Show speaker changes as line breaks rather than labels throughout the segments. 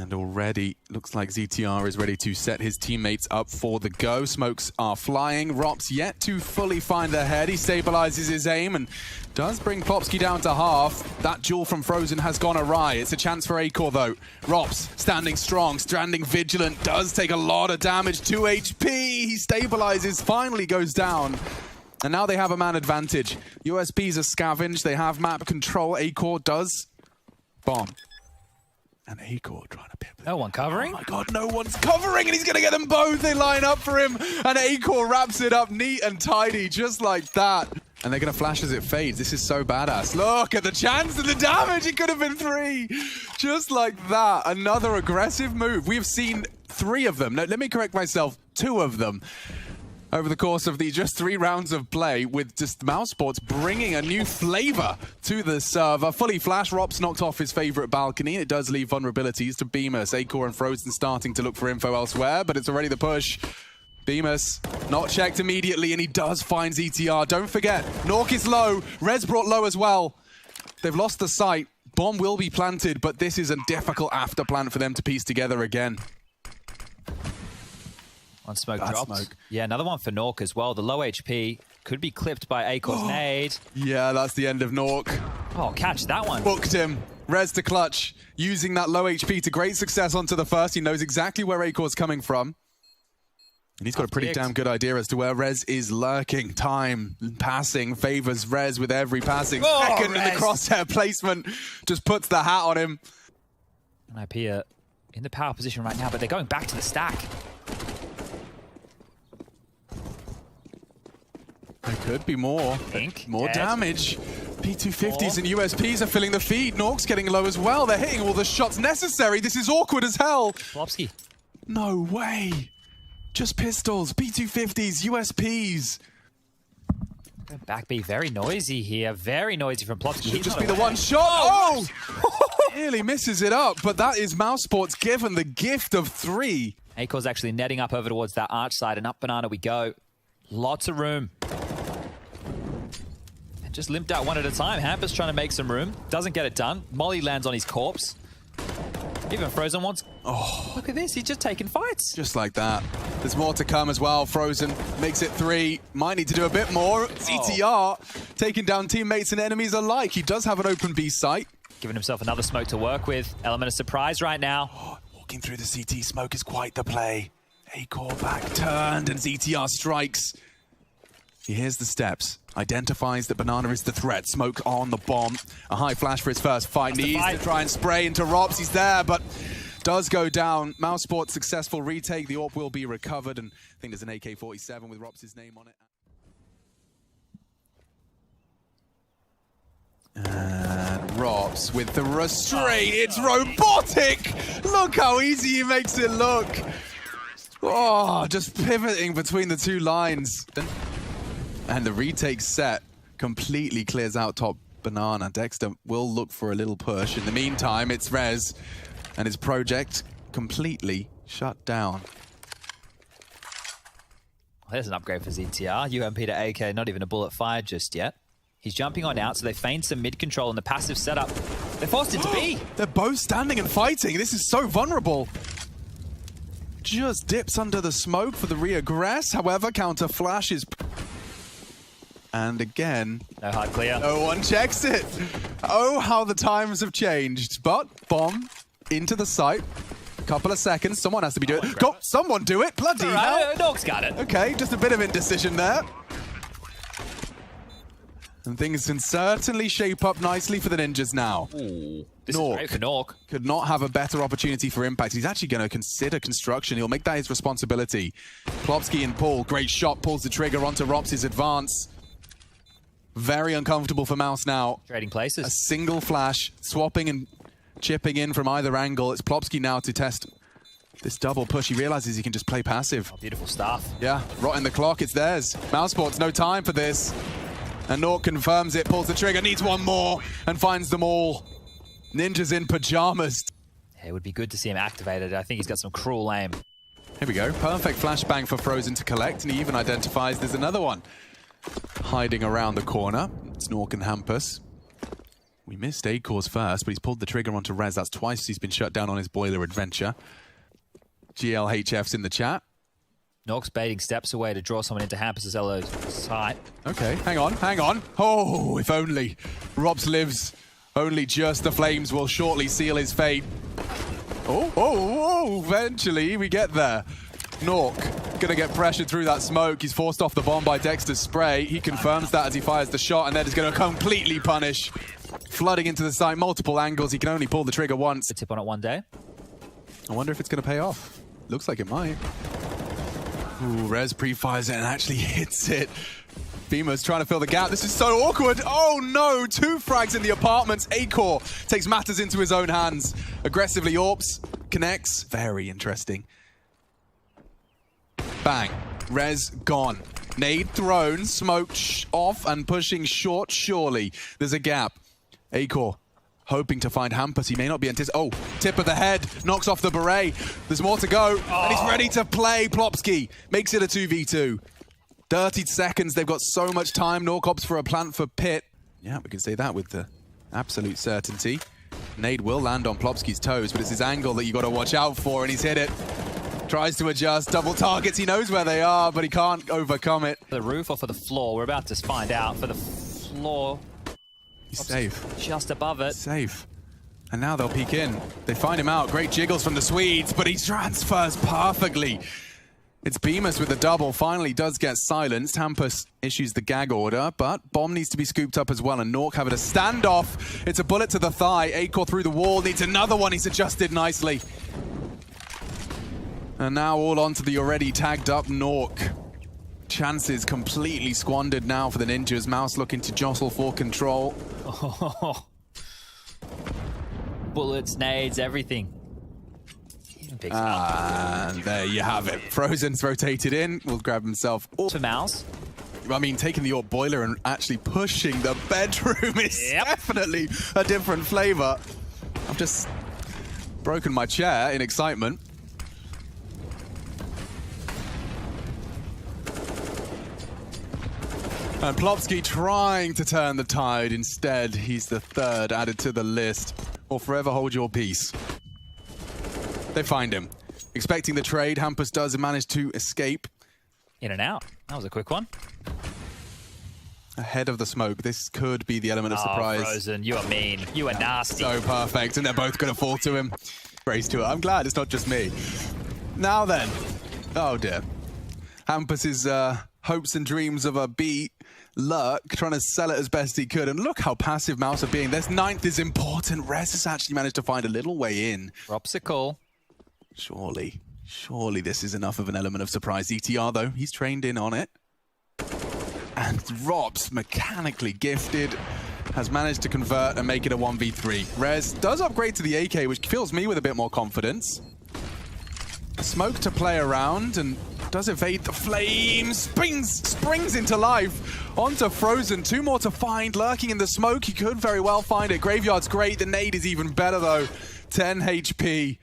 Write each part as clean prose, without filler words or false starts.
And already looks like ZTR is ready to set his teammates up for the go. Smokes are flying. Rops yet to fully find their head. He stabilizes his aim and does bring Plopsky down to half. That duel from Frozen has gone awry. It's a chance for Acor though. Rops standing strong, standing vigilant, does take a lot of damage. 2 HP. He stabilizes, finally goes down. And now they have a man advantage. USPs are scavenged. They have map control. Acor does bomb. And Acor trying to pivot.
No one covering?
Oh my god, no one's covering, and he's going to get them both. They line up for him, and Acor wraps it up neat and tidy, just like that. And they're going to flash as it fades. This is so badass. Look at the chance and the damage. It could have been 3. Just like that. Another aggressive move. We've seen 3 of them. No, let me correct myself. 2 of them. Over the course of the just 3 rounds of play, with just Mousesports bringing a new flavor to the server. Fully flash, Rops knocked off his favorite balcony. It does leave vulnerabilities to Bemis. Acor and Frozen starting to look for info elsewhere, but it's already the push. Bemis not checked immediately, and he does find ZTR. Don't forget, Nork is low. Rez brought low as well. They've lost the site. Bomb will be planted, but this is a difficult after plan for them to piece together again.
One smoke
Bad
dropped.
smoke.
Yeah, another one for Nork as well. The low HP could be clipped by Acor's nade.
Yeah, that's the end of Nork.
Oh, catch that one.
Booked him. Rez to clutch. Using that low HP to great success onto the first. He knows exactly where Acor's coming from. And he's got a pretty damn good idea as to where Rez is lurking. Time passing favors Rez with every passing second. And the crosshair placement just puts the hat on him.
And IP in the power position right now, but they're going back to the stack.
There could be more. More damage. P250s and USPs are filling the feed. Nork's getting low as well. They're hitting all the shots necessary. This is awkward as hell.
Plopsky.
No way. Just pistols, P250s, USPs.
Back B, very noisy here. Very noisy from Plopsky.
Should just be the one shot. Oh! Nearly misses it up, but that is Mousesports given the gift of 3.
Acor's actually netting up over towards that arch side, and up banana we go. Lots of room. Just limped out one at a time. Hamper's trying to make some room. Doesn't get it done. Molly lands on his corpse. Even Frozen wants... Oh, look at this. He's just taking fights.
Just like that. There's more to come as well. Frozen makes it 3. Might need to do a bit more. ZTR taking down teammates and enemies alike. He does have an open B site.
Giving himself another smoke to work with. Element of surprise right now.
Oh, walking through the CT smoke is quite the play. Acor back turned and ZTR strikes. He hears the steps, identifies that Banana is the threat. Smoke on the bomb. A high flash for his first fight. Needs to try and spray into Rops. He's there, but does go down. Mousesports successful retake. The AWP will be recovered, and I think there's an AK-47 with Rops' name on it. And Rops with the restraint. It's robotic! Look how easy he makes it look. Oh, just pivoting between the 2 lines. And the retake set completely clears out top banana. Dexter will look for a little push. In the meantime, it's Rez and his project completely shut down.
Well, there's an upgrade for ZTR. UMP to AK, not even a bullet fired just yet. He's jumping on out, so they feigned some mid control in the passive setup. They're forced into B.
They're both standing and fighting. This is so vulnerable. Just dips under the smoke for the reaggress. However, counter flash is... And again,
no hard clear.
No one checks it. Oh, how the times have changed. But bomb into the site. A couple of seconds. Someone has to be doing it. Go, someone do it. Bloody hell.
Nork's got it.
Okay, just a bit of indecision there. And things can certainly shape up nicely for the Ninjas now.
Ooh, this is great for Nork.
Could not have a better opportunity for impact. He's actually going to consider construction. He'll make that his responsibility. Plopsky and Paul, great shot. Pulls the trigger onto Rops' advance. Very uncomfortable for Mouse now.
Trading places.
A single flash, swapping and chipping in from either angle. It's Plopsky now to test this double push. He realizes he can just play passive.
Oh, beautiful stuff.
Yeah, rot in the clock, it's theirs. Mousesports, no time for this. And Nork confirms it, pulls the trigger, needs one more, and finds them all. Ninjas in pajamas.
It would be good to see him activated. I think he's got some cruel aim.
Here we go, perfect flashbang for Frozen to collect, and he even identifies there's another one hiding around the corner. It's Nork and Hampus. We missed Acor's first, but he's pulled the trigger onto Rez. That's twice he's been shut down on his boiler adventure. GLHF's in the chat.
Nork's baiting steps away to draw someone into Hampus' Elo's sight.
Okay, hang on, hang on. Oh, if only. Robs lives. Only just the flames will shortly seal his fate. Oh, eventually we get there. Nork gonna get pressured through that smoke. He's forced off the bomb by Dexter's spray. He confirms that as he fires the shot, and then is gonna completely punish. Flooding into the site, multiple angles. He can only pull the trigger once.
A tip on it one day.
I wonder if it's gonna pay off. Looks like it might. Ooh, Rez pre-fires it and actually hits it. Beamer's trying to fill the gap. This is so awkward. Oh no, 2 frags in the apartments. Acor takes matters into his own hands. Aggressively, Orps connects. Very interesting. Bang. Rez gone. Nade thrown, smoked off and pushing short, surely. There's a gap. Acor hoping to find Hampus. He may not be anticipating. Oh, tip of the head. Knocks off the beret. There's more to go. And he's ready to play. Plopsky makes it a 2v2. 30 seconds. They've got so much time. Nork opts for a plant for Pit. Yeah, we can say that with the absolute certainty. Nade will land on Plopsky's toes, but it's his angle that you got to watch out for, and he's hit it. Tries to adjust. Double targets. He knows where they are, but he can't overcome it.
For the roof or for the floor? We're about to find out. For the floor.
He's safe.
Just above it.
Safe. And now they'll peek in. They find him out. Great jiggles from the Swedes, but he transfers perfectly. It's Bemis with the double. Finally does get silenced. Hampus issues the gag order, but bomb needs to be scooped up as well, and Nork having a standoff. It's a bullet to the thigh. Acor through the wall. Needs another one. He's adjusted nicely. And now all onto the already tagged up Nork. Chances completely squandered now for the Ninjas. Mouse looking to jostle for control.
Oh. Bullets, nades, everything.
And there you have it. Frozen's rotated in. Will grab himself.
To Mouse.
I mean, taking the AWP boiler and actually pushing the bedroom is definitely a different flavor. I've just broken my chair in excitement. And Plopsky trying to turn the tide. Instead, he's the third added to the list. Or forever hold your peace. They find him. Expecting the trade, Hampus does manage to escape.
In and out. That was a quick one.
Ahead of the smoke. This could be the element of surprise.
Frozen, you are mean. You are nasty.
So perfect, and they're both going to fall to him. Race to it. I'm glad it's not just me. Now then. Oh dear. Hampus's hopes and dreams of a B lurk, trying to sell it as best he could. And look how passive Mouse are being. This 9th is important. Rez has actually managed to find a little way in.
Dropsicle.
Surely this is enough of an element of surprise. ETR, though, he's trained in on it. And Robs, mechanically gifted, has managed to convert and make it a 1v3. Rez does upgrade to the AK, which fills me with a bit more confidence. Smoke to play around and does evade the flames. Springs into life. Onto Frozen. 2 more to find. Lurking in the smoke. He could very well find it. Graveyard's great. The nade is even better, though. 10 HP.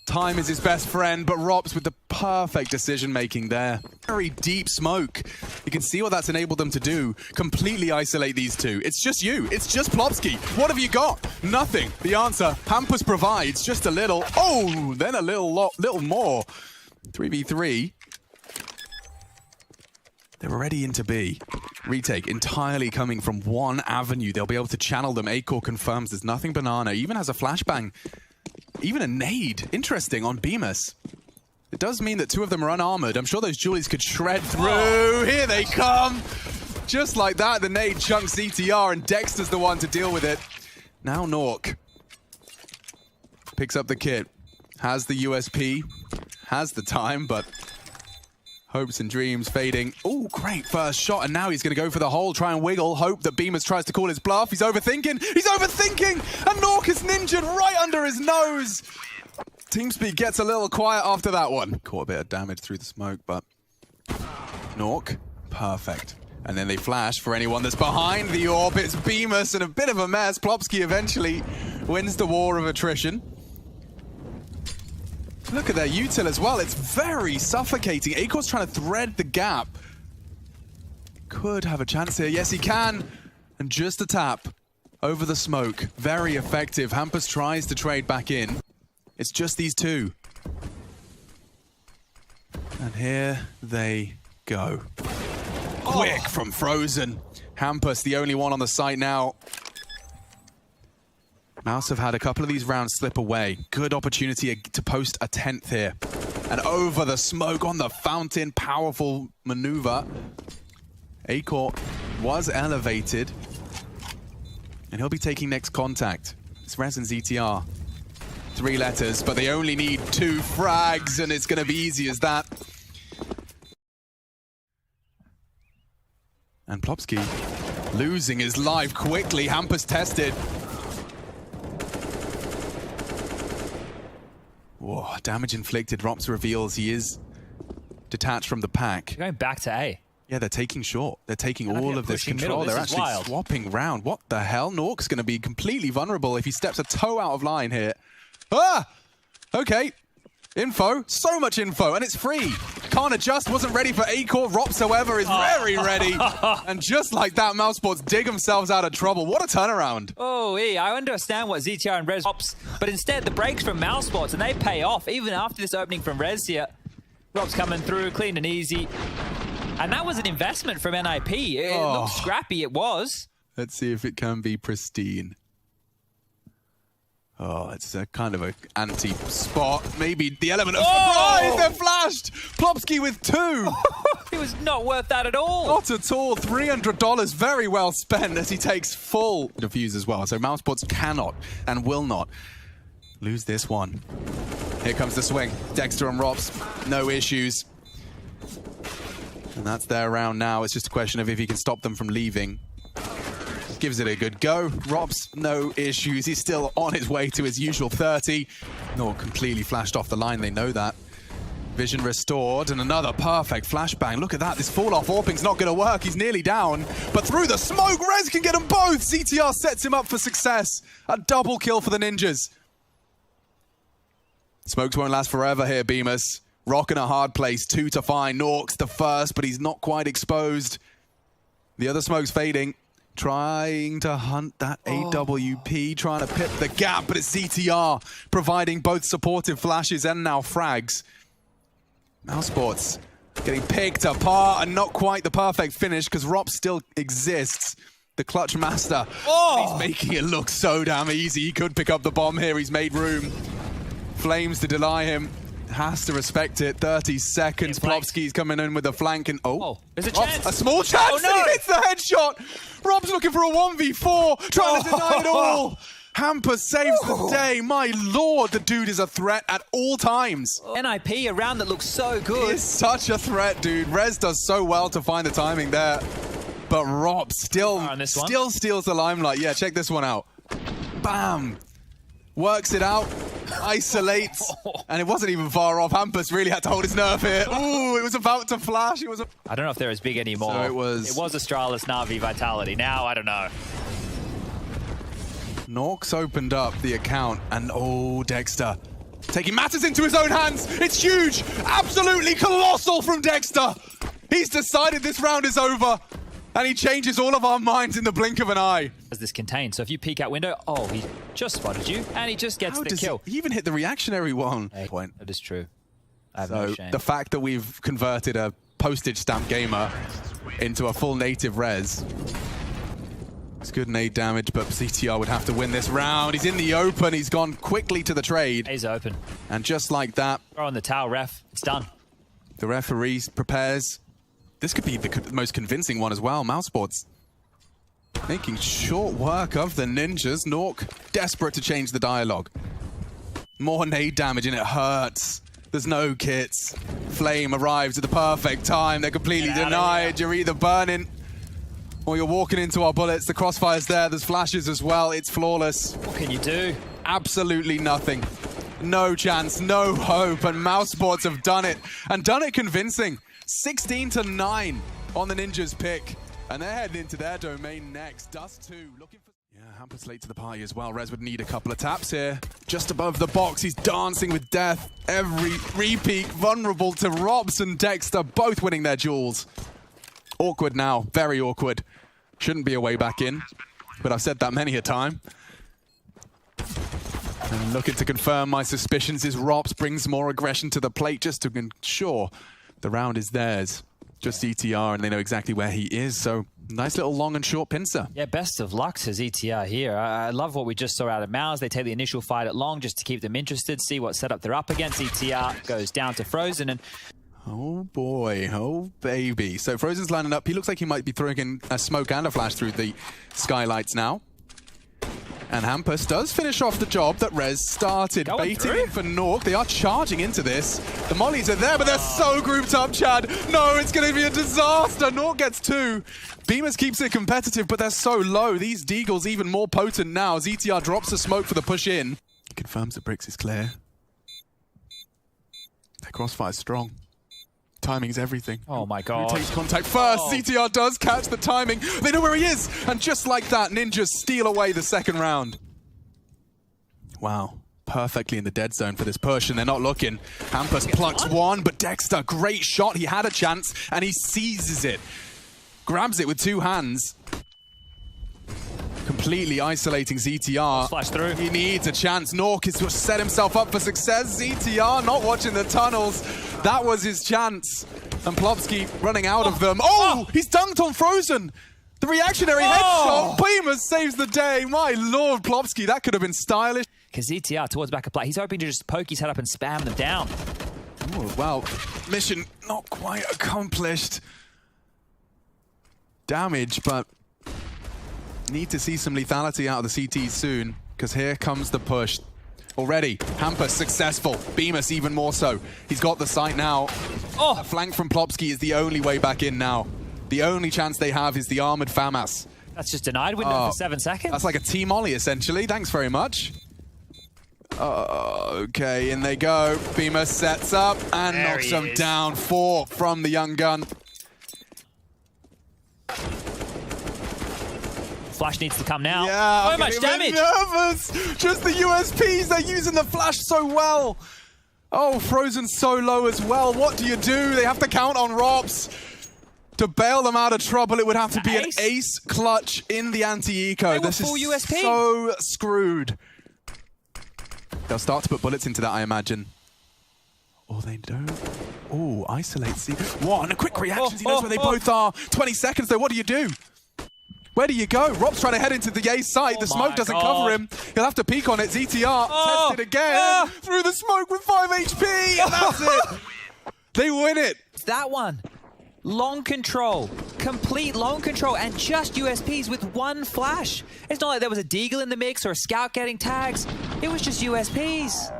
Time is his best friend, but Robs with the perfect decision-making there. Very deep smoke. You can see what that's enabled them to do. Completely isolate these two. It's just you. It's just Plopsky. What have you got? Nothing. The answer, Hampus provides just a little. Oh, then a little more. 3v3. They're already into B. Retake entirely coming from one avenue. They'll be able to channel them. Acor confirms there's nothing banana. Even has a flashbang. Even a nade. Interesting on Bemis. It does mean that 2 of them are unarmored. I'm sure those Julies could shred through. Oh. Here they come. Just like that, the nade chunks ETR and Dexter's the one to deal with it. Now Nork picks up the kit. Has the USP. Has the time, but hopes and dreams fading. Oh, great first shot, and now he's going to go for the hole, try and wiggle, hope that Bemis tries to call his bluff. He's overthinking, and Nork is ninja'd right under his nose. TeamSpeak gets a little quiet after that one. Caught a bit of damage through the smoke, but Nork, perfect. And then they flash for anyone that's behind the AWP. It's Bemis and a bit of a mess. Plopsky eventually wins the war of attrition. Look at their util as well. It's very suffocating. Acor's trying to thread the gap. Could have a chance here. Yes, he can. And just a tap over the smoke. Very effective. Hampus tries to trade back in. It's just these two. And here they go. Quick from Frozen. Hampus, the only one on the site now. Mouse have had a couple of these rounds slip away. Good opportunity to post a 10th here. And over the smoke on the fountain. Powerful maneuver. Acor was elevated. And he'll be taking next contact. It's Rez and ZTR. 3 letters, but they only need 2 frags, and it's going to be easy as that. And Plopsky losing his life quickly. Hampus tested. Whoa, damage inflicted. Rops reveals he is detached from the pack.
They're going back to A.
Yeah, they're taking short. They're taking all of this control. They're actually swapping round. What the hell? Nork's going to be completely vulnerable if he steps a toe out of line here. Ah! Okay. Info. So much info, and it's free. Can't adjust. Wasn't ready for Acor. Rops, however, is very ready. And just like that, Mousesports dig themselves out of trouble. What a turnaround.
Oh, I understand what ZTR and Rez ops, but instead the breaks from Mousesports, and they pay off even after this opening from Rez here. Rops coming through, clean and easy. And that was an investment from NIP. It looked scrappy, it was.
Let's see if it can be pristine. Oh, it's a kind of an anti-spot. Maybe the element of surprise. They're flashed. Plopsky with 2.
It was not worth that at all.
Not at all. $300 very well spent as he takes full defuse as well. So Mousesports cannot and will not lose this one. Here comes the swing. Dexter and Rops, no issues. And that's their round now. It's just a question of if he can stop them from leaving. Gives it a good go. Rops, no issues. He's still on his way to his usual 30. No, completely flashed off the line. They know that. Vision restored, and another perfect flashbang. Look at that. This fall-off AWPing's not going to work. He's nearly down. But through the smoke, Rez can get them both. CTR sets him up for success. A double kill for the Ninjas. Smokes won't last forever here, Bemis. Rock in a hard place. 2 to find. Nork's the first, but he's not quite exposed. The other smoke's fading. Trying to hunt that AWP, trying to pip the gap, but it's ZTR providing both supportive flashes and now frags. Mousesports getting picked apart and not quite the perfect finish because Rop still exists. The clutch master. He's making it look so damn easy. He could pick up the bomb here. He's made room. Flames to deny him. Has to respect it. 30 seconds. Plopsky's coming in with a flank and
there's a chance.
A small chance. And he hits the headshot. Rob's looking for a 1v4, trying to deny it all. Hampus saves the day. My lord, the dude is a threat at all times.
NIP, a round that looks so good.
He is such a threat, dude. Rez does so well to find the timing there. But Rob still steals the limelight. Yeah, check this one out. Bam. Works it out. Isolates, and it wasn't even far off. Hampus really had to hold his nerve here. Ooh, it was about to flash.
I don't know if they're as big anymore.
So it was
Astralis, Na'Vi, Vitality. Now, I don't know.
Norks opened up the account, and Dexter taking matters into his own hands. It's huge, absolutely colossal from Dexter. He's decided this round is over, and he changes all of our minds in the blink of an eye.
As this contained, so if you peek out window, he just spotted you, and he just gets the kill.
He even hit the reactionary one.
Point. That is true. I have
so
no shame.
The fact that we've converted a postage stamp gamer into a full native Rez. It's good nade damage, but CTR would have to win this round. He's in the open. He's gone quickly to the trade.
He's open.
And just like that,
throw in the towel, ref. It's done.
The referee prepares. This could be the most convincing one as well. Mousesports making short work of the Ninjas. Nork desperate to change the dialogue. More nade damage and it hurts. There's no kits. Flame arrives at the perfect time. They're completely denied. You're either burning or you're walking into our bullets. The crossfire's there. There's flashes as well. It's flawless.
What can you do?
Absolutely nothing. No chance, no hope. And Mousesports have done it. And done it convincing. 16-9 on the Ninjas pick. And they're heading into their domain next. Dust 2 looking for... Yeah, Hampus late to the party as well. Rez would need a couple of taps here. Just above the box, he's dancing with death. Every repeat vulnerable to Robs and Dexter, both winning their duels. Awkward now, very awkward. Shouldn't be a way back in. but I've said that many a time. And looking to confirm my suspicions is Rops, brings more aggression to the plate just to ensure the round is theirs. Just ETR, and they know exactly where he is, so nice little long and short pincer.
Yeah, best of luck to ETR here. I love what we just saw out of Mouse. They take the initial fight at long just to keep them interested, see what setup they're up against. ETR goes down to Frozen, and
oh boy, oh baby. So Frozen's lining up. He looks like he might be throwing in a smoke and a flash through the skylights now. And Hampus does finish off the job that Rez started. Baiting in for Nork. They are charging into this. The mollies are there, but they're so grouped up, Chad. No, it's going to be a disaster. Nork gets 2. Beamers keeps it competitive, but they're so low. These Deagles even more potent now. ZTR drops the smoke for the push in. He confirms that Bricks is clear. Their crossfire's strong. Timing's everything.
oh my god.
Who takes contact first? ZTR does catch the timing. They know where he is. And just like that, Ninjas steal away the second round. Wow. Perfectly in the dead zone for this push, and they're not looking. Hampus plucks one, but Dexter, great shot. He had a chance, and he seizes it. Grabs it with 2 hands. Completely isolating ZTR.
Flash through.
He needs a chance. Nork has set himself up for success. ZTR not watching the tunnels. That was his chance. And Plopsky running out of them. Oh, he's dunked on Frozen. The reactionary headshot. Beamers saves the day. My lord, Plopsky, that could have been stylish.
Because ZTR towards back of play. He's hoping to just poke his head up and spam them down.
Oh, well, mission not quite accomplished. Damage, but need to see some lethality out of the CT soon, because here comes the push. Already, Hampus successful. Bemis even more so. He's got the sight now. A flank from Plopsky is the only way back in now. The only chance they have is the armored FAMAS.
That's just denied window for 7 seconds.
That's like a T-molly, essentially. Thanks very much. Okay, in they go. Bemis sets up and knocks them down. 4 from the young gun.
Flash needs to come now.
Yeah,
so much damage.
Nervous. Just the USPs. They're using the flash so well. Oh, Frozen's so low as well. What do you do? They have to count on Rops. To bail them out of trouble, it would have to be an ace clutch in the anti-eco. This is
USP.
So screwed. They'll start to put bullets into that, I imagine. Or they don't. Oh, isolate C1. A quick reaction. He knows where they both are. 20 seconds, though. What do you do? Where do you go? Rob's trying to head into the A site. The smoke doesn't cover him. He'll have to peek on it. ZTR test it again. Through the smoke with 5 HP. And that's it. They win it.
That one. Long control. Complete long control. And just USPs with 1 flash. It's not like there was a Deagle in the mix or a scout getting tags. It was just USPs.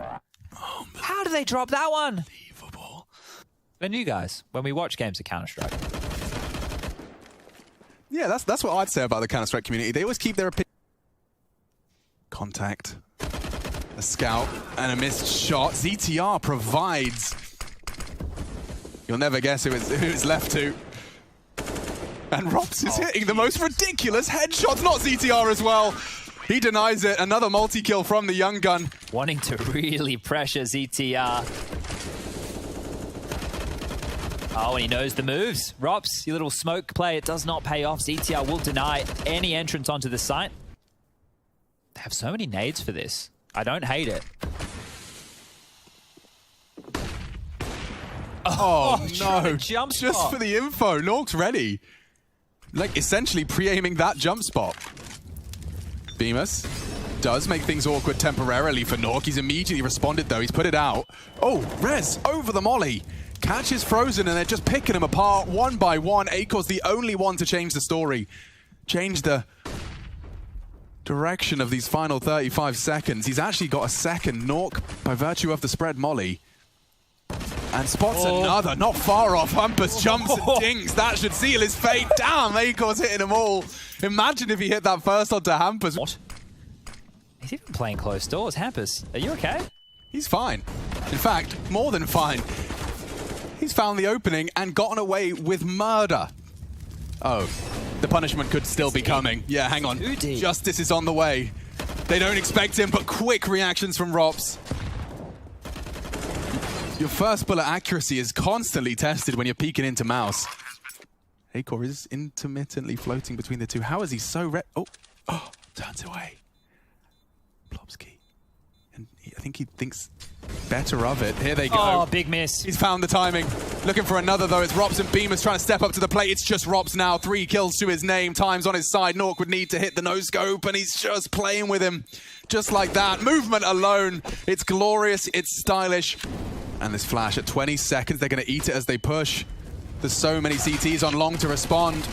How did they drop that one?
Unbelievable.
And you guys, when we watch games of Counter-Strike.
Yeah, that's what I'd say about the Counter-Strike community. They always keep their opinion. Contact. A scout and a missed shot. ZTR provides. You'll never guess who it's left to. And Rops is hitting the most ridiculous headshots. Not ZTR as well. He denies it. Another multi-kill from the young gun.
Wanting to really pressure ZTR. Oh, and he knows the moves. Rops, your little smoke play, it does not pay off. ZTR will deny any entrance onto the site. They have so many nades for this. I don't hate it.
Oh no,
jump
just
spot.
for the info, Nork's ready. Like, essentially pre-aiming that jump spot. Bemis does make things awkward temporarily for Nork. He's immediately responded, though. He's put it out. Oh, Rez over the molly. Catches Frozen, and they're just picking him apart one by one. Akor's the only one to change the story. Change the direction of these final 35 seconds. He's actually got a second. Nork, by virtue of the spread molly. And spots another, not far off. Hampus jumps and dings. That should seal his fate. Damn, Akor's hitting them all. Imagine if he hit that first onto Hampus.
What? He's even playing close doors. Hampus, are you okay?
He's fine. In fact, more than fine. He's found the opening and gotten away with murder. Oh, the punishment could still be coming. Yeah, hang on. Justice is on the way. They don't expect him, but quick reactions from Rops. Your first bullet accuracy is constantly tested when you're peeking into Mouse. Akor is intermittently floating between the two. How is he so Oh, turns away. Plopsky. And I think he thinks better of it. Here they go.
Oh, big miss.
He's found the timing. Looking for another, though. It's Rops and Beamer's trying to step up to the plate. It's just Rops now. 3 kills to his name. Time's on his side. Nork would need to hit the no-scope, and he's just playing with him. Just like that. Movement alone. It's glorious. It's stylish. And this flash at 20 seconds. They're going to eat it as they push. There's so many CTs on long to respond.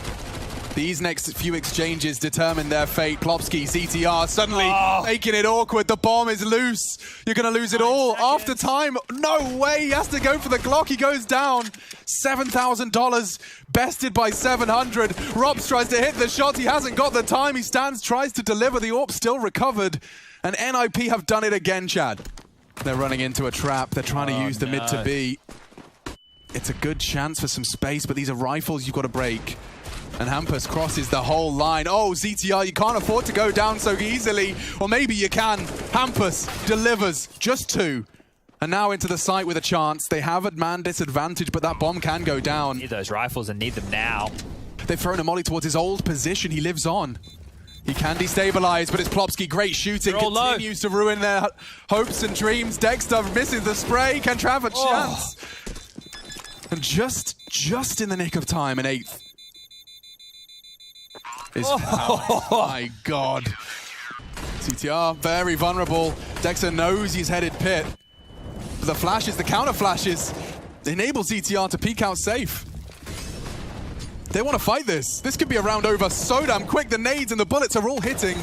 These next few exchanges determine their fate. Plopsky, CTR, suddenly making it awkward. The bomb is loose. You're going to lose it all after time. No way. He has to go for the Glock. He goes down. $7,000 bested by 700. Rops tries to hit the shot. He hasn't got the time. He stands, tries to deliver. The AWP still recovered. And NIP have done it again, Chad. They're running into a trap. They're trying to use the mid to B. It's a good chance for some space, but these are rifles you've got to break. And Hampus crosses the whole line. Oh, ZTR, you can't afford to go down so easily. Or maybe you can. Hampus delivers just 2. And now into the site with a chance. They have a man disadvantage, but that bomb can go down.
Need those rifles and need them now.
They've thrown a molly towards his old position. He lives on. He can destabilize, but it's Plopsky. Great shooting. Continues to ruin their hopes and dreams. Dexter misses the spray. Can Trav have a chance? And just in the nick of time, an 8th. Oh my God. CTR, very vulnerable. Dexter knows he's headed pit. But the flashes, the counter flashes, enable CTR to peek out safe. They want to fight this. This could be a round over so damn quick. The nades and the bullets are all hitting.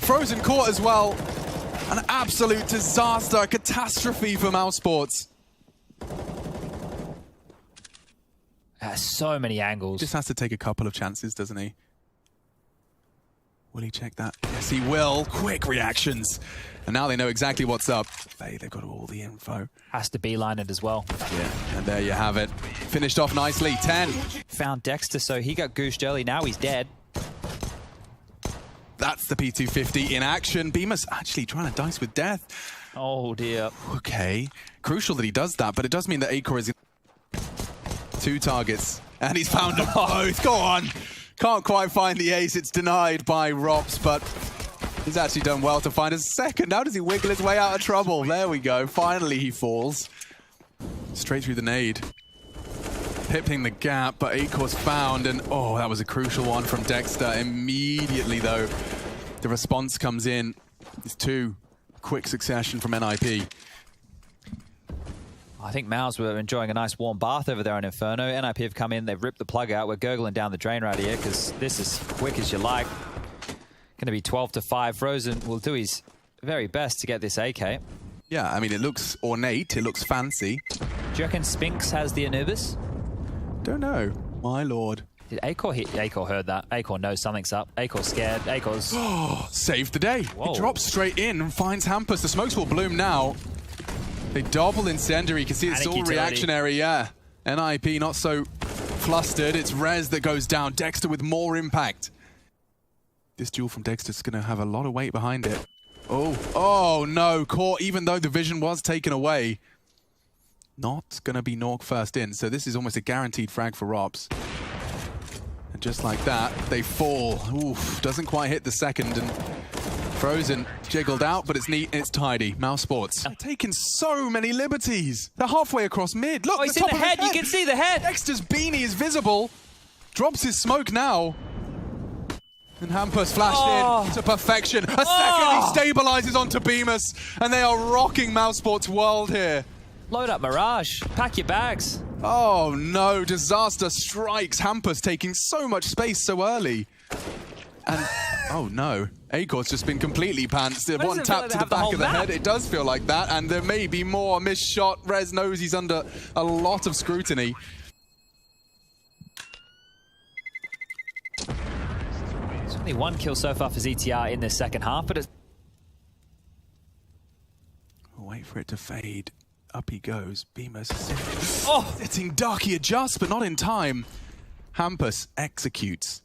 Frozen court as well. An absolute disaster, a catastrophe for Mousesports.
So many angles.
Just has to take a couple of chances, doesn't he? Will he check that? Yes, he will. Quick reactions. And now they know exactly what's up. They've got all the info.
Has to beeline it as well.
Yeah, and there you have it. Finished off nicely, 10.
Found Dexter, so he got goosed early. Now he's dead.
That's the P250 in action. Beamer's actually trying to dice with death.
Oh, dear.
Okay. Crucial that he does that, but it does mean that Acor is 2 targets. And he's found them both. Go on. Can't quite find the ace. It's denied by Rops, but he's actually done well to find a second. How does he wiggle his way out of trouble? There we go. Finally, he falls. Straight through the nade. Pipping the gap, but Acor's found, and oh, that was a crucial one from Dexter. Immediately, though, the response comes in. It's 2. Quick succession from NIP.
I think Mouse were enjoying a nice warm bath over there on Inferno. NIP have come in, they've ripped the plug out. We're gurgling down the drain right here because this is quick as you like. Going to be 12-5. Frozen will do his very best to get this AK.
Yeah, I mean, it looks ornate, it looks fancy.
Do you reckon Spinks has the Anubis?
Don't know. My lord.
Did Acor hit? Acor heard that. Acor knows something's up. Acor's scared. Acor's...
Oh, saved the day.
Whoa.
He drops straight in and finds Hampus. The smokes will bloom now. They double incendiary. You can see it's all reactionary, yeah. NIP not so flustered. It's Rez that goes down. Dexter with more impact. This duel from Dexter's going to have a lot of weight behind it. Oh no. Caught, even though the vision was taken away. Not going to be Nork first in. So this is almost a guaranteed frag for Rops. And just like that, they fall. Oof, doesn't quite hit the second. And Frozen jiggled out, but it's neat and it's tidy. Mousesports taking so many liberties. They're halfway across mid. Look,
it's in the head. You can see the head.
Dexter's beanie is visible. Drops his smoke now. And Hampus flashed in to perfection. A second, he stabilizes onto Beamus. And they are rocking Mousesports' world here.
Load up Mirage. Pack your bags.
Oh no, disaster strikes. Hampus taking so much space so early. And oh no, Acor's just been completely pantsed. One tap to the back of the head. It does feel like that, and there may be more. Missed shot. Rez knows he's under a lot of scrutiny.
There's only 1 kill so far for ZTR in this second half, but it's...
Wait for it to fade. Up he goes. Beamer's sitting dark. He adjusts, but not in time. Hampus executes.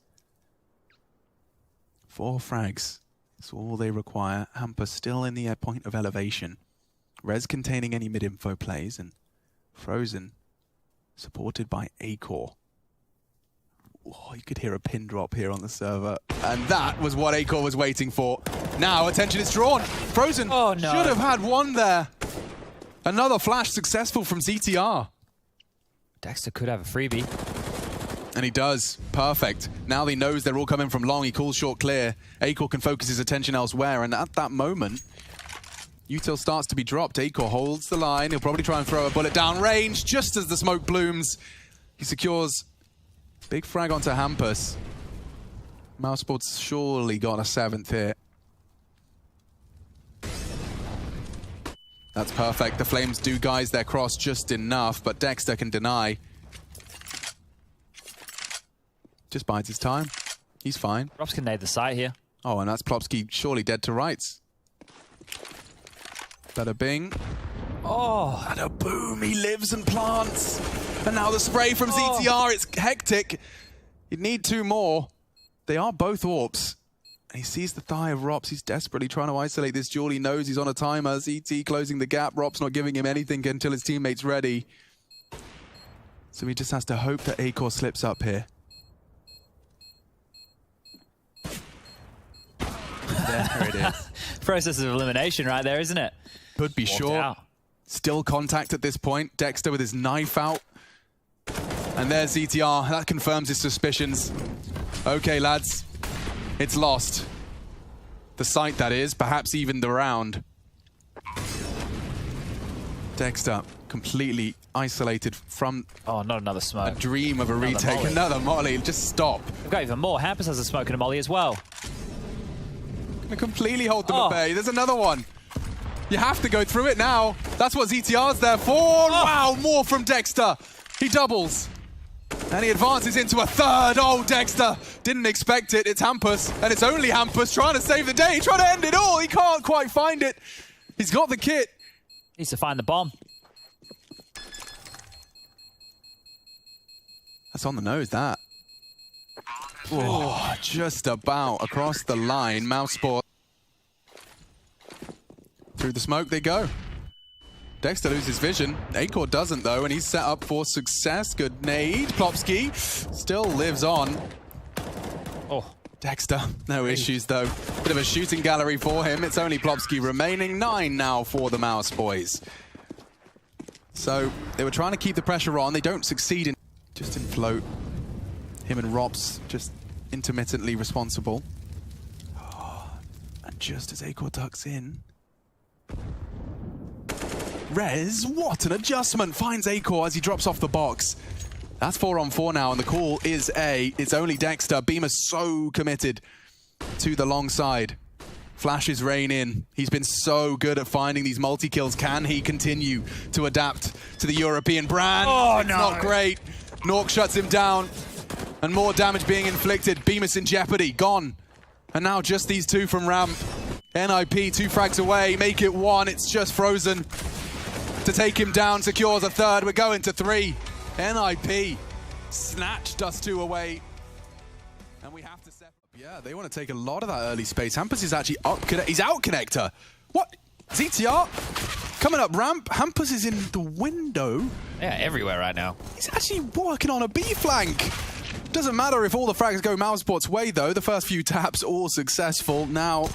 4 frags. That's all they require. Hampus still in the point of elevation. Rez containing any mid-info plays, and Frozen supported by Acor. Oh, you could hear a pin drop here on the server. And that was what Acor was waiting for. Now, attention is drawn. Frozen should have had one there. Another flash successful from ZTR.
Dexter could have a freebie.
And he does. Perfect. Now he knows they're all coming from long. He calls short clear. Acor can focus his attention elsewhere. And at that moment, util starts to be dropped. Acor holds the line. He'll probably try and throw a bullet down range just as the smoke blooms. He secures big frag onto Hampus. Mousesports surely got a 7th here. That's perfect. The Flames do guys their cross just enough, but Dexter can deny. Just bides his time. He's fine.
Rops can nade the site here.
Oh, and that's Plopsky surely dead to rights. Better bing.
Oh.
And a boom, he lives and plants. And now the spray from ZTR, it's hectic. You'd need 2 more. They are both AWPs. And he sees the thigh of Rops. He's desperately trying to isolate this duel. He knows he's on a timer. ZT closing the gap. Rops not giving him anything until his teammate's ready. So he just has to hope that Acor slips up here. There it is.
Process of elimination right there, isn't it?
Could be sure. Still contact at this point. Dexter with his knife out. And there's ZTR. That confirms his suspicions. Okay, lads. It's lost. The site, that is. Perhaps even the round. Dexter completely isolated from...
Oh, not another smoke.
A dream of a retake.
Molly.
Another molly. Just stop.
We've got even more. Hampus has a smoke and a molly as well.
Gonna completely hold them at bay. There's another one. You have to go through it now. That's what ZTR's there for. Wow, more from Dexter. He doubles. And he advances into a 3rd. Oh, Dexter didn't expect it. It's Hampus, and it's only Hampus trying to save the day, trying to end it all. He can't quite find it. He's got the kit.
Needs to find the bomb.
That's on the nose, that. Oh, just about across the line. Mousesports. Through the smoke they go. Dexter loses vision. Acor doesn't, though, and he's set up for success. Good nade. Plopsky still lives on.
Oh.
Dexter, no issues, though. Bit of a shooting gallery for him. It's only Plopsky remaining. 9 now for the Mouse boys. So they were trying to keep the pressure on. They don't succeed in just in float. Him and Rops just intermittently responsible. Oh, and just as Acor ducks in, Rez, what an adjustment, finds Acor as he drops off the box. That's 4 on 4 now, and the call is A. It's only Dexter. Beamer's so committed to the long side. Flashes rain in. He's been so good at finding these multi-kills. Can he continue to adapt to the European brand?
Oh,
it's
no.
not great. Nork shuts him down, and more damage being inflicted. Bemis in jeopardy, gone. And now just these 2 from ramp. NIP 2 frags away, make it 1. It's just Frozen to take him down, secures a 3rd. We're going to 3. NIP snatched us 2 away. And we have to step up. Yeah, they want to take a lot of that early space. Hampus is actually up. He's out connector. What? ZTR coming up ramp. Hampus is in the window.
Yeah, everywhere right now.
He's actually working on a B flank. Doesn't matter if all the frags go Mousesports' way, though. The first few taps all successful. Now,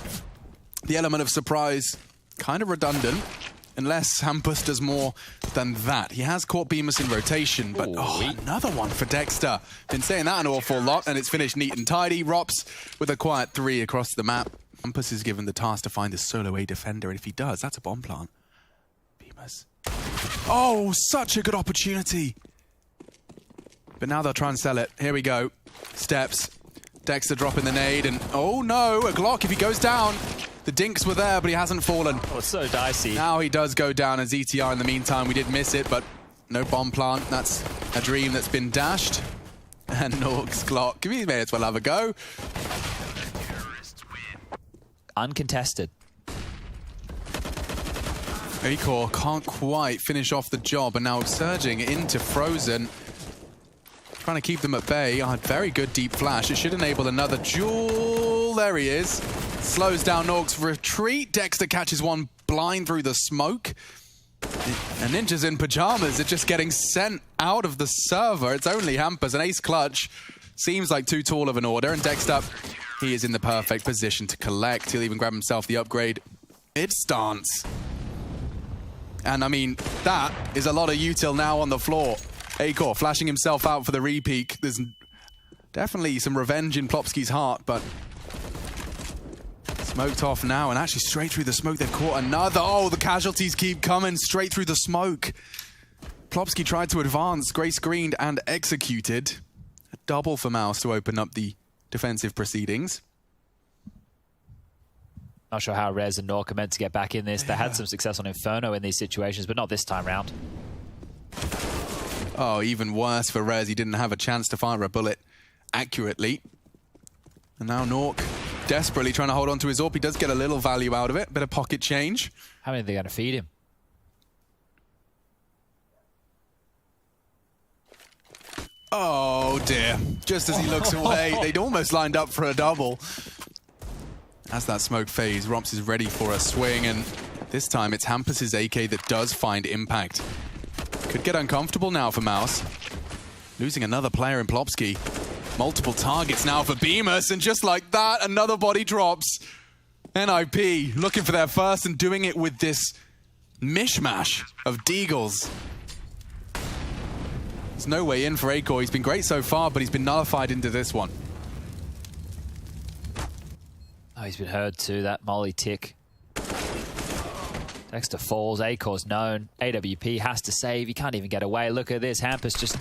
the element of surprise kind of redundant. Unless Hampus does more than that. He has caught Bemis in rotation, but another one for Dexter. Been saying that an awful lot, and it's finished neat and tidy. Rops with a quiet 3 across the map. Hampus is given the task to find the solo A defender, and if he does, that's a bomb plant. Bemis. Oh, such a good opportunity. But now they'll try and sell it. Here we go. Steps. Dexter dropping the nade, and oh no, a Glock if he goes down. The dinks were there, but he hasn't fallen.
Oh, it's so dicey.
Now he does go down as ETR in the meantime. We did miss it, but no bomb plant. That's a dream that's been dashed. And Nork's Glock. He may as well have a go.
Uncontested.
Acor can't quite finish off the job, and now surging into Frozen. Trying to keep them at bay. Oh, very good deep flash. It should enable another duel. There he is. Slows down Nork's retreat. Dexter catches one blind through the smoke. And Ninjas in pajamas are just getting sent out of the server. It's only Hampus, an ace clutch. seems like too tall of an order, and Dexter, he is in the perfect position to collect. He'll even grab himself the upgrade mid-stance. And I mean, that is a lot of util now on the floor. Acor flashing himself out for the repeak. There's definitely some revenge in Plopski's heart, but smoked off now, and actually straight through the smoke, they've caught another. Oh, the casualties keep coming straight through the smoke. Plopski tried to advance, gray screened and executed. A double for Mouse to open up the defensive proceedings.
Not sure how Rez and Nork are meant to get back in this. They had some success on Inferno in these situations, but not this time round.
Oh, even worse for Rez. He didn't have a chance to fire a bullet accurately. And now Nork desperately trying to hold on to his AWP. He does get a little value out of it, bit of pocket change.
How many are they going to feed him?
Oh dear. Just as he looks away, they'd almost lined up for a double. As that smoke fades, Romps is ready for a swing, and this time it's Hampus' AK that does find impact. Could get uncomfortable now for Mouse. Losing another player in Plopski. Multiple targets now for Bemis, and just like that, another body drops. NIP looking for their first and doing it with this mishmash of deagles. There's no way in for Acor. He's been great so far, but he's been nullified into this one.
Oh, he's been heard too, that molly tick. Dexter falls, Acor's known. AWP has to save, he can't even get away. Look at this, Hampus just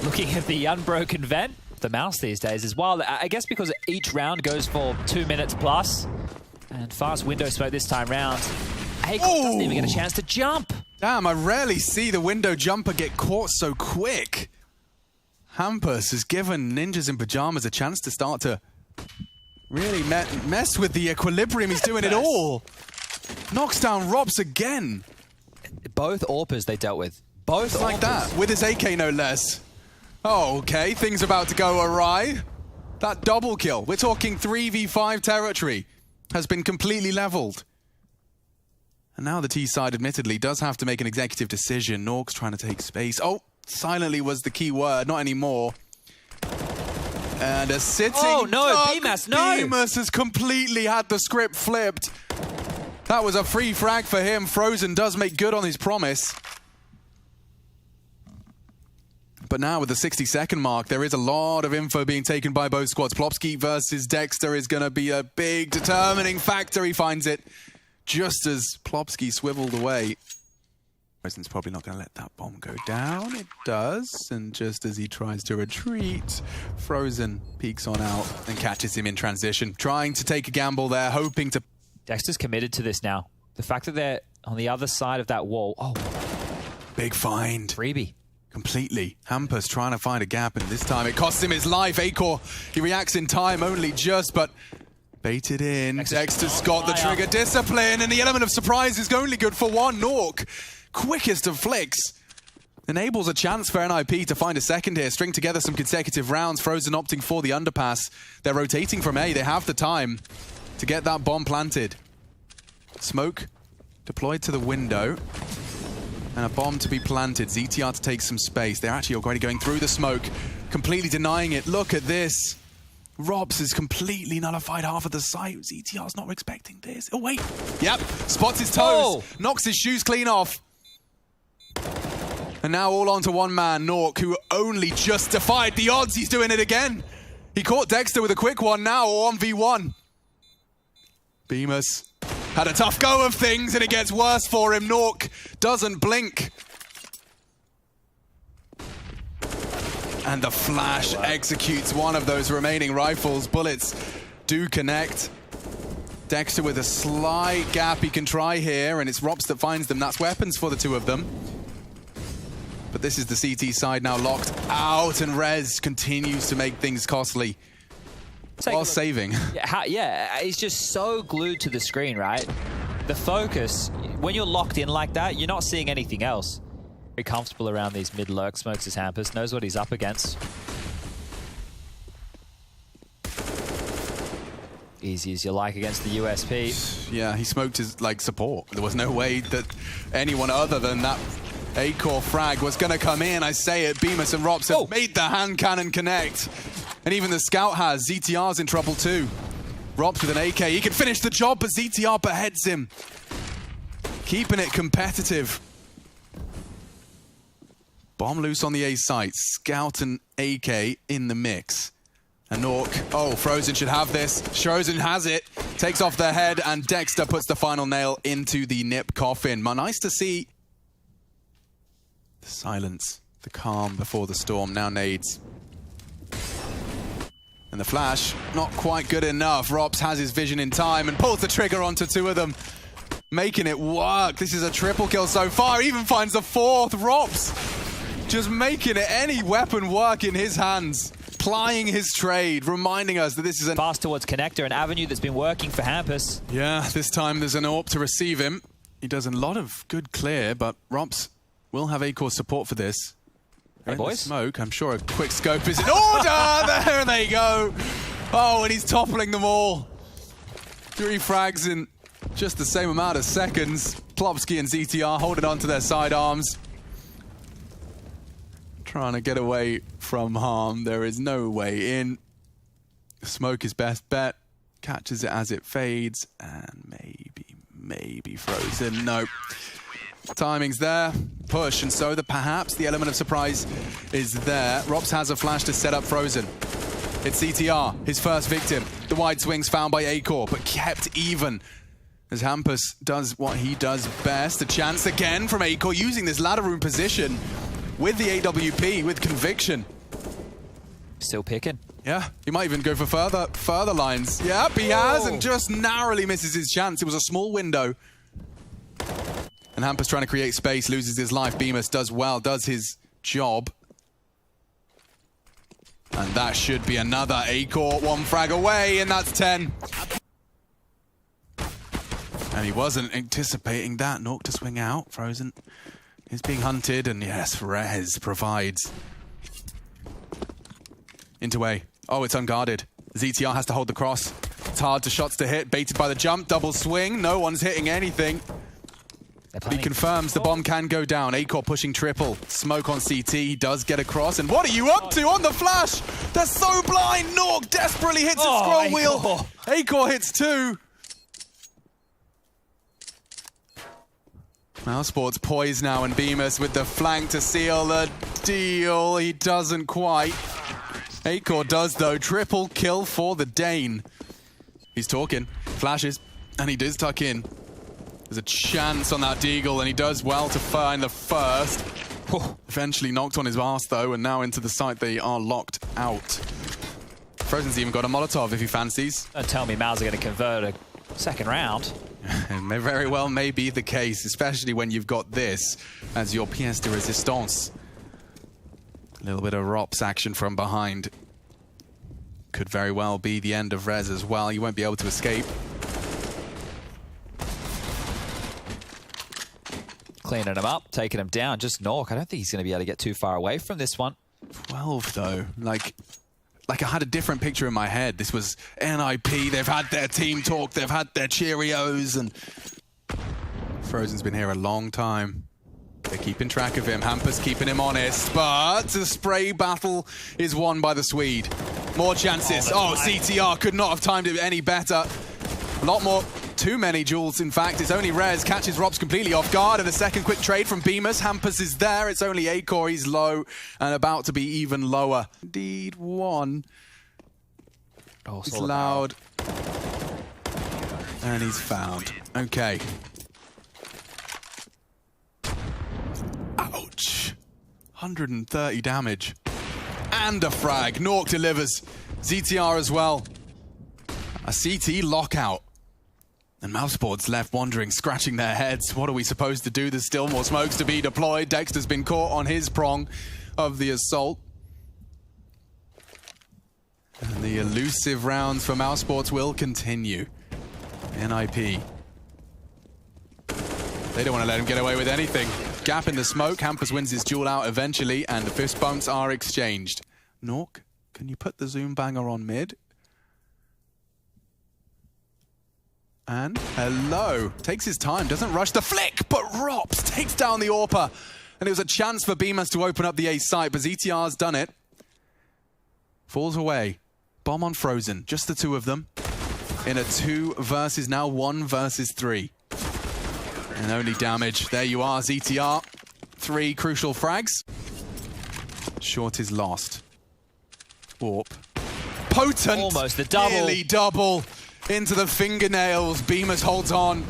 looking at the unbroken vent. The Mouse these days is wild. I guess because each round goes for 2 minutes plus. And fast window smoke this time round. Acor doesn't even get a chance to jump.
Damn, I rarely see the window jumper get caught so quick. Hampus has given Ninjas in Pajamas a chance to start to really mess with the equilibrium. He's doing it all. Knocks down Robs again.
Both AWPers they dealt with. Both
Just like that, with his AK no less. Oh, okay, things about to go awry. That double kill, we're talking 3v5 territory, has been completely leveled. And now the T side admittedly does have to make an executive decision. Nork's trying to take space. Oh, silently was the key word, not anymore. And a sitting
Oh no,
duck.
Bemis, no!
Bemis has completely had the script flipped. That was a free frag for him. Frozen does make good on his promise. But now with the 60-second mark, there is a lot of info being taken by both squads. Plopski versus Dexter is going to be a big determining factor. He finds it just as Plopski swiveled away. Frozen's probably not going to let that bomb go down. It does. And just as he tries to retreat, Frozen peeks on out and catches him in transition. Trying to take a gamble there, hoping to...
Dexter's committed to this now. The fact that they're on the other side of that wall. Oh.
Big find.
Freebie.
Completely. Hampus trying to find a gap, and this time it costs him his life. Acor, he reacts in time, only just, but baited in. Dexter's got the trigger discipline, and the element of surprise is only good for one. Nork, quickest of flicks, enables a chance for NIP to find a second here, string together some consecutive rounds. Frozen opting for the underpass. They're rotating from A. They have the time to get that bomb planted. Smoke deployed to the window. And a bomb to be planted. ZTR to take some space. They're actually already going through the smoke, completely denying it. Look at this. Robs has completely nullified half of the site. ZTR's not expecting this. Oh, wait. Yep. Spots his toes. Knocks his shoes clean off. And now all onto one man, Nork, who only just defied the odds. He's doing it again. He caught Dexter with a quick one now, 1v1. Bemis had a tough go of things, and it gets worse for him. Nork doesn't blink. And the flash executes one of those remaining rifles. Bullets do connect. Dexter with a slight gap he can try here, and it's Rops that finds them. That's weapons for the two of them. But this is the CT side now locked out, and Rez continues to make things costly. While saving.
Yeah, he's just so glued to the screen, right? The focus, when you're locked in like that, you're not seeing anything else. Very comfortable around these mid-lurk smokes as Hampus, knows what he's up against. Easy as you like against the USP.
Yeah, he smoked his, like, support. There was no way that anyone other than that A-Core frag was going to come in. I say it. Bemis and Rops have made the hand cannon connect. And even the scout has. ZTR's in trouble too. Rops with an AK. He can finish the job, but ZTR beheads him. Keeping it competitive. Bomb loose on the A site. Scout and AK in the mix. And Nork, oh, Frozen should have this. Frozen has it. Takes off their head, and Dexter puts the final nail into the nip coffin. Nice to see the silence, the calm before the storm. Now nades. And the flash, not quite good enough. Rops has his vision in time and pulls the trigger onto two of them, making it work. This is a triple kill so far. Even finds the fourth. Rops just making it any weapon work in his hands. Plying his trade, reminding us that this is a
pass towards connector, an avenue that's been working for Hampus.
Yeah, this time there's an AWP to receive him. He does a lot of good clear, but Rops will have A-Core support for this.
Hey, boys.
Smoke, I'm sure a quick scope is in order. There they go. Oh, and he's toppling them all. 3 frags in just the same amount of seconds. Plopsky and ZTR holding on to their sidearms. Trying to get away from harm. There is no way in. Smoke is best bet. Catches it as it fades. And maybe Frozen. Nope. Timing's there. Push. And so perhaps the element of surprise is there. Rops has a flash to set up Frozen. It's CTR, his first victim. The wide swings found by A-Core, but kept even. As Hampus does what he does best. A chance again from A-Core using this ladder room position. With the AWP, with conviction.
Still picking.
Yeah, he might even go for further lines. Yep, he has, and just narrowly misses his chance. It was a small window. And Hampus trying to create space, loses his life. Bemis does well, does his job. And that should be another A-Core, 1 frag away, and that's 10. And he wasn't anticipating that. Nork to swing out, Frozen. He's being hunted, and yes, Rez provides. Into A. Oh, it's unguarded. ZTR has to hold the cross. It's hard to shots to hit. Baited by the jump. Double swing. No one's hitting anything. He confirms the bomb can go down. A-Core pushing triple. Smoke on CT. He does get across. And what are you up to on the flash? They're so blind. Nork desperately hits a scroll wheel. A-Core hits 2. Mousesports poised now, and Bemis with the flank to seal the deal. He doesn't quite. A-Core does, though. Triple kill for the Dane. He's talking. Flashes. And he does tuck in. There's a chance on that deagle, and he does well to find the first. Eventually knocked on his arse, though, and now into the site they are locked out. Frozen's even got a Molotov if he fancies.
Don't tell me Mouse are going to convert a second round.
It may very well may be the case, especially when you've got this as your pièce de résistance. A little bit of Rops action from behind. Could very well be the end of Rez as well. You won't be able to escape.
Cleaning him up, taking him down. Just Nork. I don't think he's going to be able to get too far away from this one.
12, though. Like I had a different picture in my head. This was NIP. They've had their team talk. They've had their Cheerios. And Frozen's been here a long time. They're keeping track of him. Hampus keeping him honest. But the spray battle is won by the Swede. More chances. Oh, CTR could not have timed it any better. A lot more. Too many duels, in fact. It's only Rez. Catches Rops completely off guard. And a second quick trade from Bemis. Hampus is there. It's only A-Core. He's low and about to be even lower. Indeed, one.
Oh,
it's loud. And he's found. Okay. Ouch. 130 damage. And a frag. Nork delivers. ZTR as well. A CT lockout. And Mousesports left wondering, scratching their heads. What are we supposed to do? There's still more smokes to be deployed. Dexter's been caught on his prong of the assault. And the elusive rounds for Mousesports will continue. NIP. They don't want to let him get away with anything. Gap in the smoke. Hampus wins his duel out eventually, and the fist bumps are exchanged. Nork, can you put the zoom banger on mid? And hello. Takes his time, doesn't rush the flick, but Rops takes down the AWPer. And it was a chance for Beamers to open up the A site, but ZTR's done it. Falls away. Bomb on Frozen. Just the two of them. In a 2 versus now 1 versus 3. And only damage. There you are, ZTR. 3 crucial frags. Short is lost. Warp. Potent.
Almost the double.
Nearly double. Into the fingernails. Beamers holds on.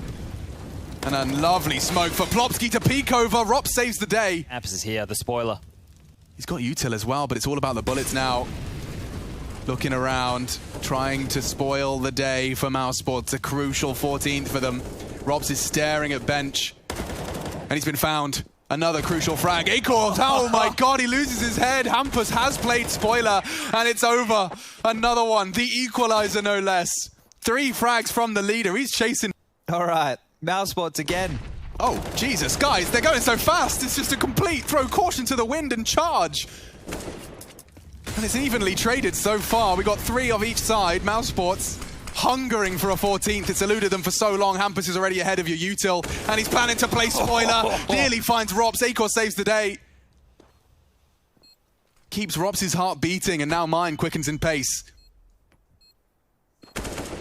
And a lovely smoke for Plopsky to peek over. Rop saves the day.
Hampus is here, the spoiler.
He's got util as well, but it's all about the bullets now. Looking around, trying to spoil the day for Mousesports. A crucial 14th for them. Robs is staring at bench. And he's been found. Another crucial frag. Acorn, oh my god, he loses his head. Hampus has played spoiler, and it's over. Another one, the equalizer no less. 3 frags from the leader. He's chasing.
All right, Mousesports again.
Oh, Jesus, guys, they're going so fast. It's just a complete throw caution to the wind and charge. And it's evenly traded so far. We got 3 of each side. Mousesports hungering for a 14th. It's eluded them for so long. Hampus is already ahead of your util, and he's planning to play spoiler. Nearly finds Rops. Acor saves the day. Keeps Rops' heart beating, and now mine quickens in pace.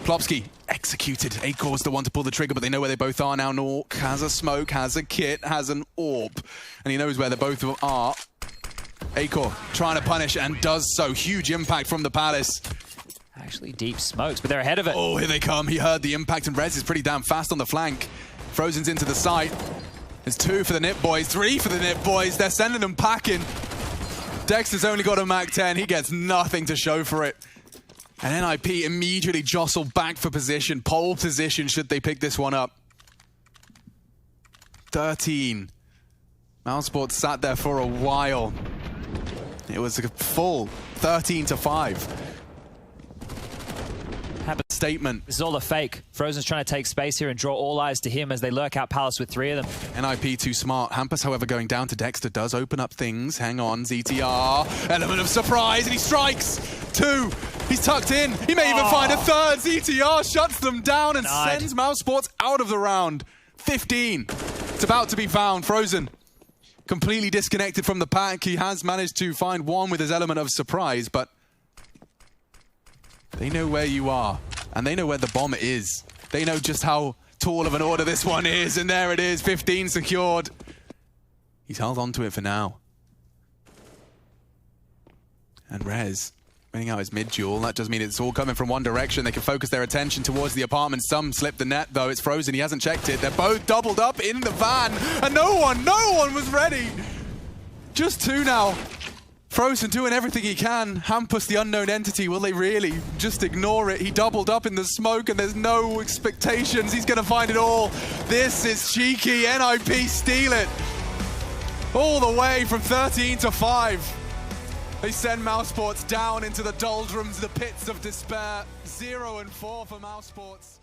Plopsky executed. Acor's the one to pull the trigger, but they know where they both are now. Nork has a smoke, has a kit, has an orb, and he knows where they both are. Acor trying to punish, and does so. Huge impact from the Palace.
Actually deep smokes, but they're ahead of it.
Oh, here they come. He heard the impact, and Rez is pretty damn fast on the flank. Frozen's into the site. There's 2 for the Nip Boys, 3 for the Nip Boys. They're sending them packing. Dexter's only got a Mac 10. He gets nothing to show for it. And NIP immediately jostle back for position. Pole position should they pick this one up. 13. Mousesports sat there for a while. It was a full 13-5. Statement.
This is all a fake. Frozen's trying to take space here and draw all eyes to him as they lurk out Palace with 3 of them.
NIP too smart. Hampus, however, going down to Dexter does open up things. Hang on, ZTR. Element of surprise, and he strikes. 2. He's tucked in. He may even find a 3rd. ZTR shuts them down and sends Mousesports out of the round. 15. It's about to be found. Frozen. Completely disconnected from the pack. He has managed to find 1 with his element of surprise, but they know where you are, and they know where the bomb is. They know just how tall of an order this one is, and there it is, 15 secured. He's held on to it for now. And Rez winning out his mid-duel. That does mean it's all coming from one direction. They can focus their attention towards the apartment. Some slip the net, though. It's Frozen. He hasn't checked it. They're both doubled up in the van, and no one was ready. Just 2 now. Frozen doing everything he can. Hampus, the unknown entity, will they really just ignore it? He doubled up in the smoke and there's no expectations. He's going to find it all. This is cheeky. NIP steal it. All the way from 13-5. They send Mousesports down into the doldrums, the pits of despair. 0-4 for Mousesports.